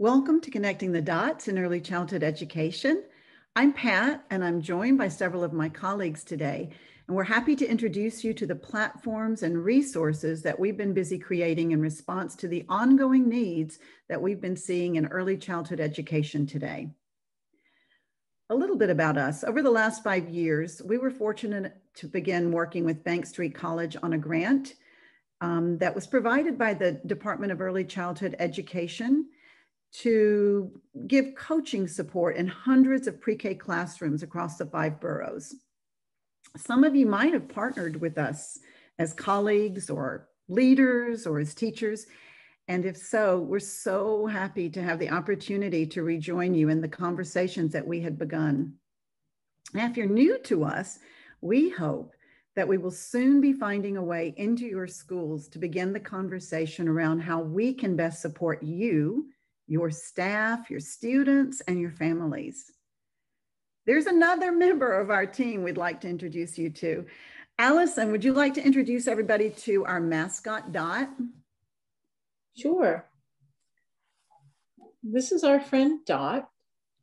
Welcome to Connecting the Dots in Early Childhood Education. I'm Pat, and I'm joined by several of my colleagues today, and we're happy to introduce you to the platforms and resources that we've been busy creating in response to the ongoing needs that we've been seeing in early childhood education today. A little bit about us. Over the last 5 years, we were fortunate to begin working with Bank Street College on a grant that was provided by the Department of Early Childhood Education to give coaching support in hundreds of pre-K classrooms across the 5 boroughs. Some of you might have partnered with us as colleagues or leaders or as teachers. And if so, we're so happy to have the opportunity to rejoin you in the conversations that we had begun. Now, if you're new to us, we hope that we will soon be finding a way into your schools to begin the conversation around how we can best support you, your staff, your students, and your families. There's another member of our team we'd like to introduce you to. Allison, would you like to introduce everybody to our mascot, Dot? Sure. This is our friend Dot,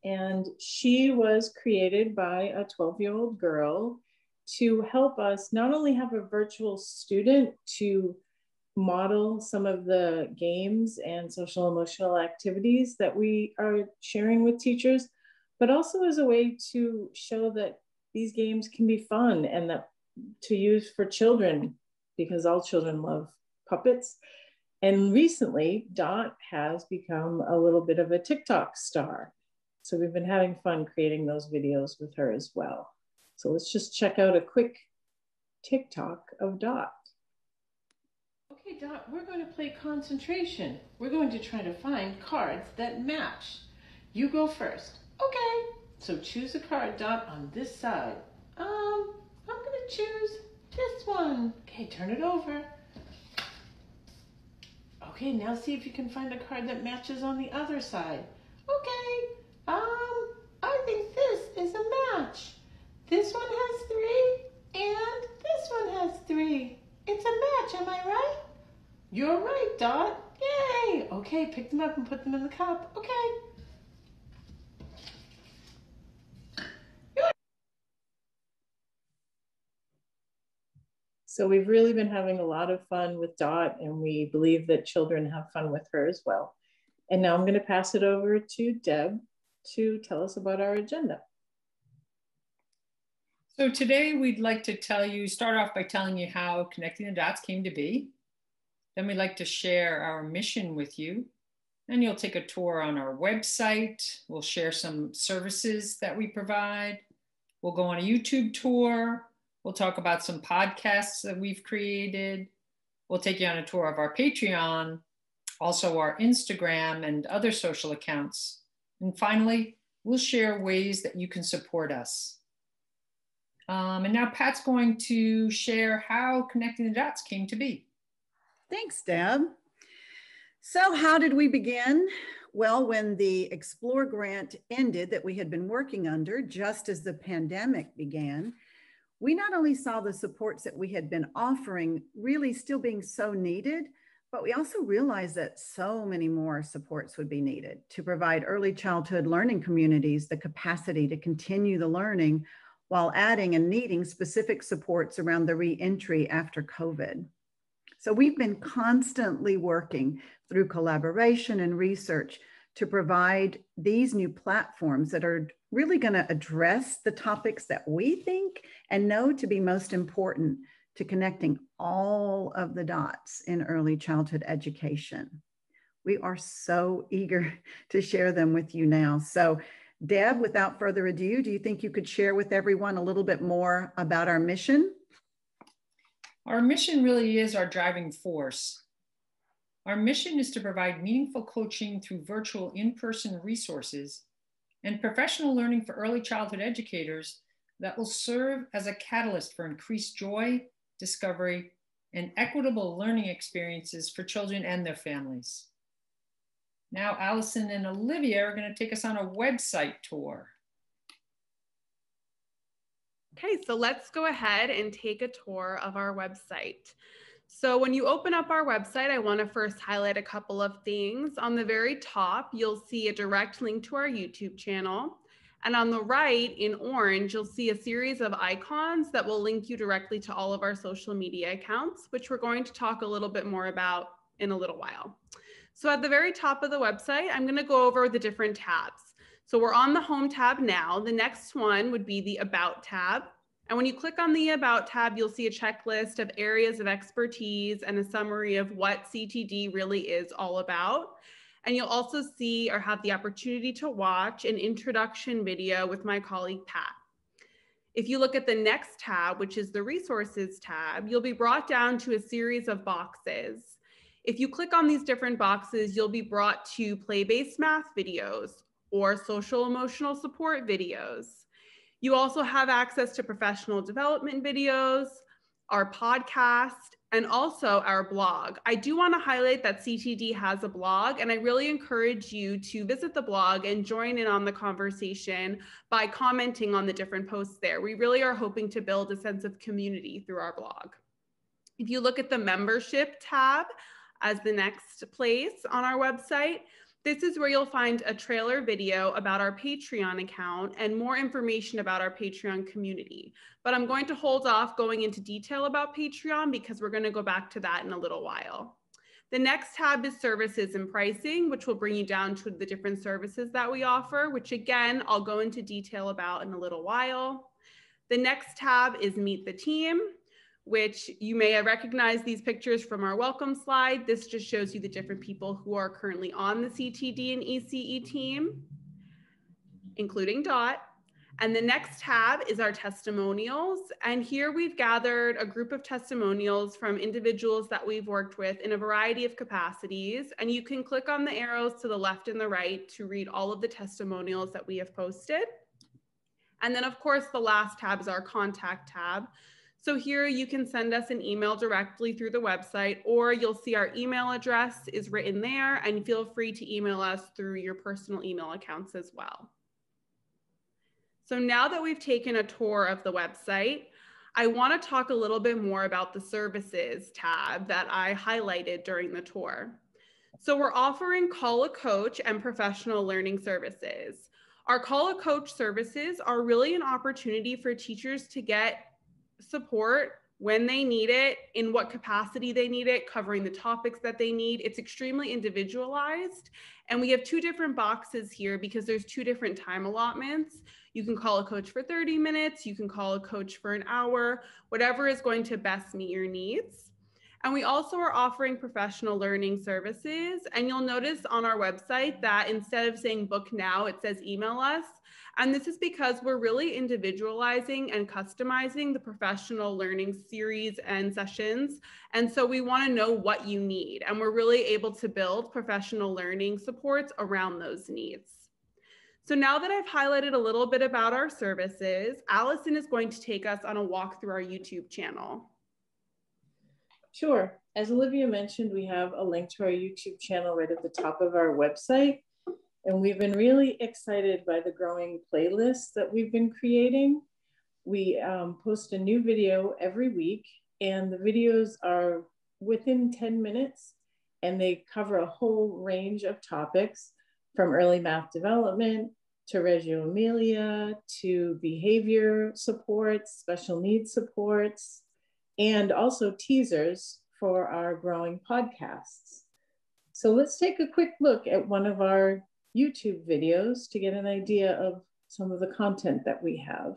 and she was created by a 12-year-old girl to help us not only have a virtual student to model some of the games and social emotional activities that we are sharing with teachers, but also as a way to show that these games can be fun and that to use for children, because all children love puppets. And recently, Dot has become a little bit of a TikTok star. So we've been having fun creating those videos with her as well. So let's just check out a quick TikTok of Dot. Okay, Dot, we're going to play concentration. We're going to try to find cards that match. You go first. Okay. So choose a card, Dot, on this side. I'm going to choose this one. Okay, turn it over. Okay, now see if you can find a card that matches on the other side. Okay, I think this is a match. This one has 3 and this one has 3. It's a match, am I right? You're right, Dot. Yay! Okay, pick them up and put them in the cup. Okay. So we've really been having a lot of fun with Dot, and we believe that children have fun with her as well. And now I'm going to pass it over to Deb to tell us about our agenda. So today we'd like to start off by telling you how Connecting the Dots came to be. Then we'd like to share our mission with you. And you'll take a tour on our website. We'll share some services that we provide. We'll go on a YouTube tour. We'll talk about some podcasts that we've created. We'll take you on a tour of our Patreon, also our Instagram and other social accounts. And finally, we'll share ways that you can support us. And now Pat's going to share how Connecting the Dots came to be. Thanks, Deb. So how did we begin? Well, when the Explore grant ended that we had been working under just as the pandemic began, we not only saw the supports that we had been offering really still being so needed, but we also realized that so many more supports would be needed to provide early childhood learning communities the capacity to continue the learning while adding and needing specific supports around the re-entry after COVID. So we've been constantly working through collaboration and research to provide these new platforms that are really going to address the topics that we think and know to be most important to connecting all of the dots in early childhood education. We are so eager to share them with you now. So Deb, without further ado, do you think you could share with everyone a little bit more about our mission? Our mission really is our driving force. Our mission is to provide meaningful coaching through virtual in-person resources and professional learning for early childhood educators that will serve as a catalyst for increased joy, discovery, and equitable learning experiences for children and their families. Now, Allison and Olivia are going to take us on a website tour. Okay, so let's go ahead and take a tour of our website. So when you open up our website, I want to first highlight a couple of things. On the very top, you'll see a direct link to our YouTube channel. And on the right in orange, you'll see a series of icons that will link you directly to all of our social media accounts, which we're going to talk a little bit more about in a little while. So at the very top of the website, I'm going to go over the different tabs. So we're on the Home tab now. The next one would be the About tab. And when you click on the About tab, you'll see a checklist of areas of expertise and a summary of what CTD really is all about. And you'll also see or have the opportunity to watch an introduction video with my colleague, Pat. If you look at the next tab, which is the Resources tab, you'll be brought down to a series of boxes. If you click on these different boxes, you'll be brought to play-based math videos or social emotional support videos. You also have access to professional development videos, our podcast, and also our blog. I do want to highlight that CTD has a blog, and I really encourage you to visit the blog and join in on the conversation by commenting on the different posts there. We really are hoping to build a sense of community through our blog. If you look at the Membership tab as the next place on our website, this is where you'll find a trailer video about our Patreon account and more information about our Patreon community. But I'm going to hold off going into detail about Patreon because we're going to go back to that in a little while. The next tab is Services and Pricing, which will bring you down to the different services that we offer, which again, I'll go into detail about in a little while. The next tab is Meet the Team, which you may have recognized these pictures from our welcome slide. This just shows you the different people who are currently on the CTD and ECE team, including Dot. And the next tab is our testimonials. And here we've gathered a group of testimonials from individuals that we've worked with in a variety of capacities. And you can click on the arrows to the left and the right to read all of the testimonials that we have posted. And then of course, the last tab is our Contact tab. So here you can send us an email directly through the website, or you'll see our email address is written there, and feel free to email us through your personal email accounts as well. So now that we've taken a tour of the website, I want to talk a little bit more about the Services tab that I highlighted during the tour. So we're offering Call a Coach and professional learning services. Our Call a Coach services are really an opportunity for teachers to get support when they need it, in what capacity they need it, covering the topics that they need. It's extremely individualized. And we have two different boxes here because there's two different time allotments. You can call a coach for 30 minutes, you can call a coach for an hour, whatever is going to best meet your needs. And we also are offering professional learning services. And you'll notice on our website that instead of saying book now, it says email us. And this is because we're really individualizing and customizing the professional learning series and sessions. And so we want to know what you need. And we're really able to build professional learning supports around those needs. So now that I've highlighted a little bit about our services, Allison is going to take us on a walk through our YouTube channel. Sure. As Olivia mentioned, we have a link to our YouTube channel right at the top of our website. And we've been really excited by the growing playlists that we've been creating. We post a new video every week, and the videos are within 10 minutes, and they cover a whole range of topics from early math development to Reggio Emilia to behavior supports, special needs supports, and also teasers for our growing podcasts. So let's take a quick look at one of our YouTube videos to get an idea of some of the content that we have.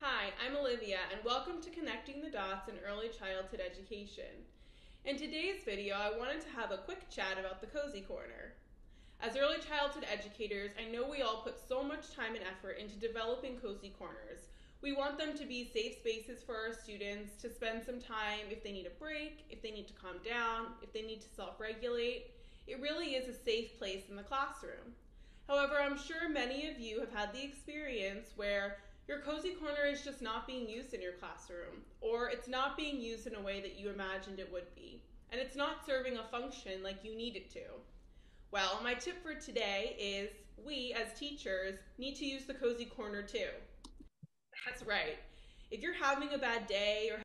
Hi, I'm Olivia, and welcome to Connecting the Dots in Early Childhood Education. In today's video, I wanted to have a quick chat about the Cozy Corner. As early childhood educators, I know we all put so much time and effort into developing cozy corners. We want them to be safe spaces for our students to spend some time if they need a break, if they need to calm down, if they need to self-regulate. It really is a safe place in the classroom. However, I'm sure many of you have had the experience where your Cozy Corner is just not being used in your classroom, or it's not being used in a way that you imagined it would be, and it's not serving a function like you need it to. Well, my tip for today is we, as teachers, need to use the Cozy Corner too. That's right. If you're having a bad day or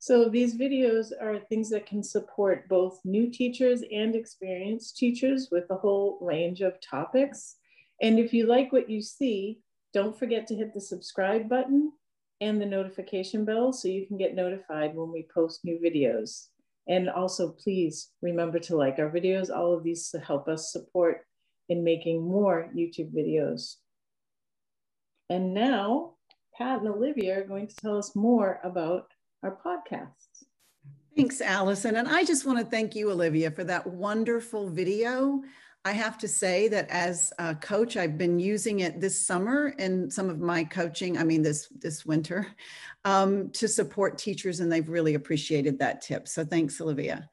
So these videos are things that can support both new teachers and experienced teachers with a whole range of topics. And if you like what you see, don't forget to hit the subscribe button and the notification bell so you can get notified when we post new videos. And also, please remember to like our videos. All of these to help us support in making more YouTube videos. And now, Pat and Olivia are going to tell us more about our podcasts. Thanks, Allison. And I just want to thank you, Olivia, for that wonderful video. I have to say that as a coach, I've been using it this summer in some of my coaching, this winter, to support teachers, and they've really appreciated that tip. So thanks, Olivia.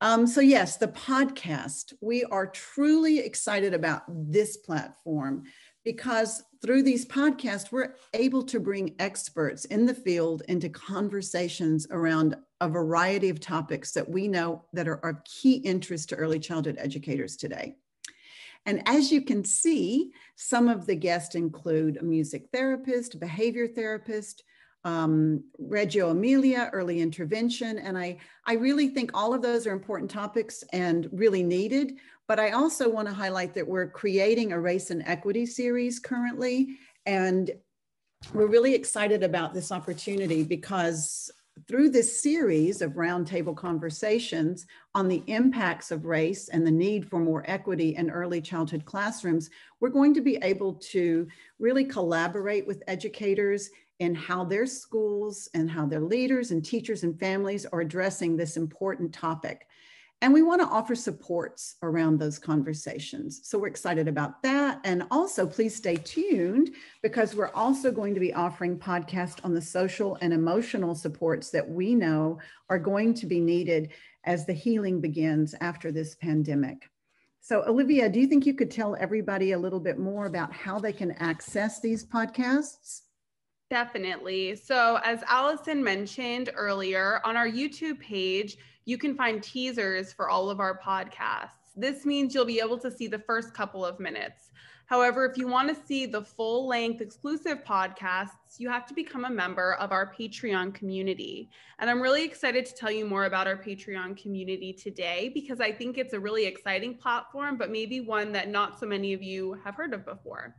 So yes, the podcast, we are truly excited about this platform because through these podcasts, we're able to bring experts in the field into conversations around a variety of topics that we know that are of key interest to early childhood educators today. And as you can see, some of the guests include a music therapist, behavior therapist, Reggio Emilia, early intervention. And I really think all of those are important topics and really needed. But I also want to highlight that we're creating a race and equity series currently. And we're really excited about this opportunity because through this series of roundtable conversations on the impacts of race and the need for more equity in early childhood classrooms, we're going to be able to really collaborate with educators in how their schools and how their leaders and teachers and families are addressing this important topic. And we want to offer supports around those conversations. So we're excited about that. And also please stay tuned because we're also going to be offering podcasts on the social and emotional supports that we know are going to be needed as the healing begins after this pandemic. So Olivia, do you think you could tell everybody a little bit more about how they can access these podcasts? Definitely. So as Allison mentioned earlier, on our YouTube page, you can find teasers for all of our podcasts. This means you'll be able to see the first couple of minutes. However, if you want to see the full-length exclusive podcasts, you have to become a member of our Patreon community. And I'm really excited to tell you more about our Patreon community today because I think it's a really exciting platform, but maybe one that not so many of you have heard of before.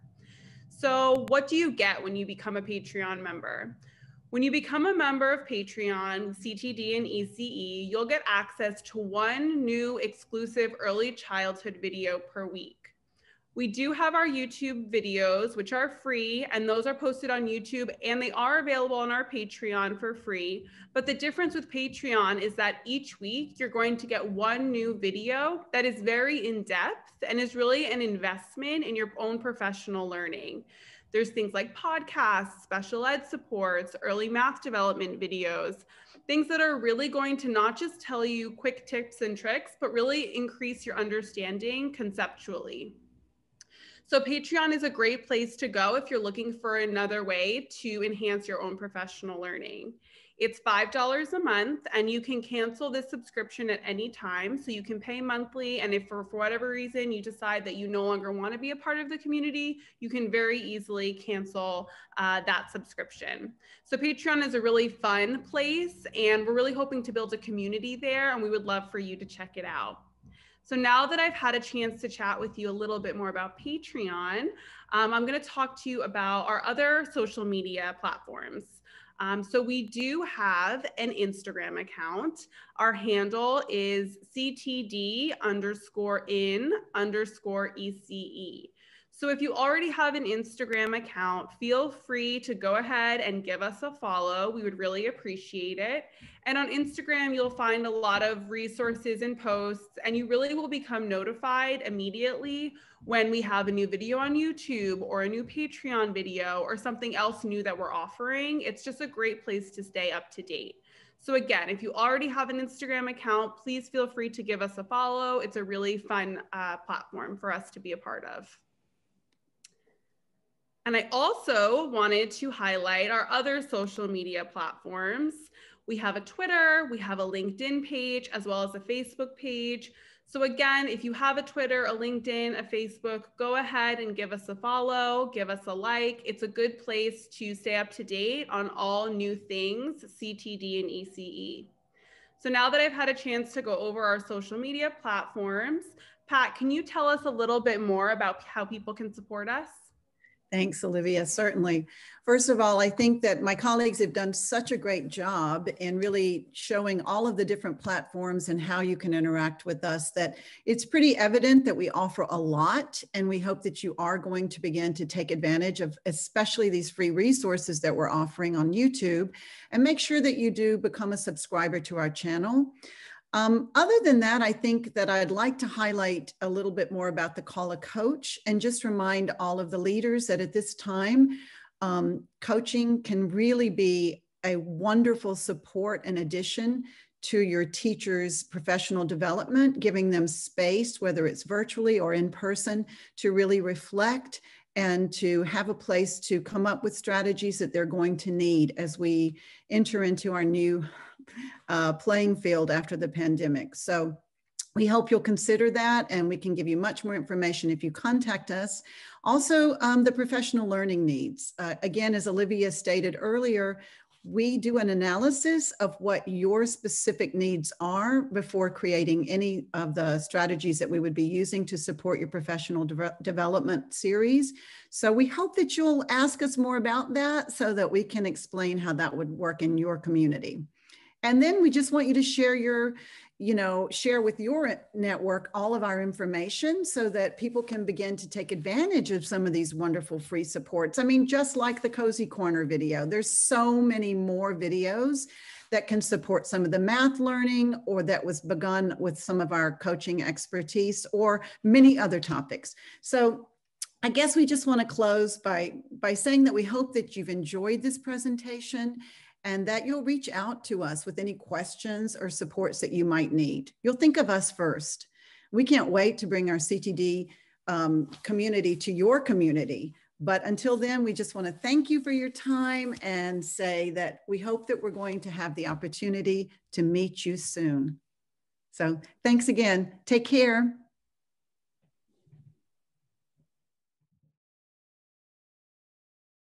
So what do you get when you become a Patreon member? When you become a member of Patreon, CTD and ECE, you'll get access to one new exclusive early childhood video per week. We do have our YouTube videos, which are free, and those are posted on YouTube, and they are available on our Patreon for free. But the difference with Patreon is that each week you're going to get one new video that is very in-depth and is really an investment in your own professional learning. There's things like podcasts, special ed supports, early math development videos, things that are really going to not just tell you quick tips and tricks, but really increase your understanding conceptually. So Patreon is a great place to go if you're looking for another way to enhance your own professional learning. It's $5 a month and you can cancel this subscription at any time. So you can pay monthly, and if for whatever reason you decide that you no longer want to be a part of the community, you can very easily cancel that subscription. So Patreon is a really fun place and we're really hoping to build a community there, and we would love for you to check it out. So now that I've had a chance to chat with you a little bit more about Patreon, I'm going to talk to you about our other social media platforms. So we do have an Instagram account. Our handle is CTD_in_ECE. So if you already have an Instagram account, feel free to go ahead and give us a follow. We would really appreciate it. And on Instagram, you'll find a lot of resources and posts, and you really will become notified immediately when we have a new video on YouTube or a new Patreon video or something else new that we're offering. It's just a great place to stay up to date. So again, if you already have an Instagram account, please feel free to give us a follow. It's a really fun platform for us to be a part of. And I also wanted to highlight our other social media platforms. We have a Twitter, we have a LinkedIn page, as well as a Facebook page. So again, if you have a Twitter, a LinkedIn, a Facebook, go ahead and give us a follow, give us a like. It's a good place to stay up to date on all new things CTD and ECE. So now that I've had a chance to go over our social media platforms, Pat, can you tell us a little bit more about how people can support us? Thanks, Olivia. Certainly. First of all, I think that my colleagues have done such a great job in really showing all of the different platforms and how you can interact with us, that it's pretty evident that we offer a lot, and we hope that you are going to begin to take advantage of especially these free resources that we're offering on YouTube, and make sure that you do become a subscriber to our channel. Other than that, I think that I'd like to highlight a little bit more about the Call a Coach, and just remind all of the leaders that at this time, coaching can really be a wonderful support and addition to your teachers' professional development, giving them space, whether it's virtually or in person, to really reflect and to have a place to come up with strategies that they're going to need as we enter into our new playing field after the pandemic. So we hope you'll consider that, and we can give you much more information if you contact us. Also, the professional learning needs. Again, as Olivia stated earlier, we do an analysis of what your specific needs are before creating any of the strategies that we would be using to support your professional development series. So we hope that you'll ask us more about that so that we can explain how that would work in your community. And then we just want you to share share with your network all of our information so that people can begin to take advantage of some of these wonderful free supports. I mean, just like the Cozy Corner video, there's so many more videos that can support some of the math learning, or that was begun with some of our coaching expertise, or many other topics. So I guess we just want to close by saying that we hope that you've enjoyed this presentation, and that you'll reach out to us with any questions or supports that you might need. You'll think of us first. We can't wait to bring our CTD community to your community. But until then, we just want to thank you for your time and say that we hope that we're going to have the opportunity to meet you soon. So thanks again. Take care.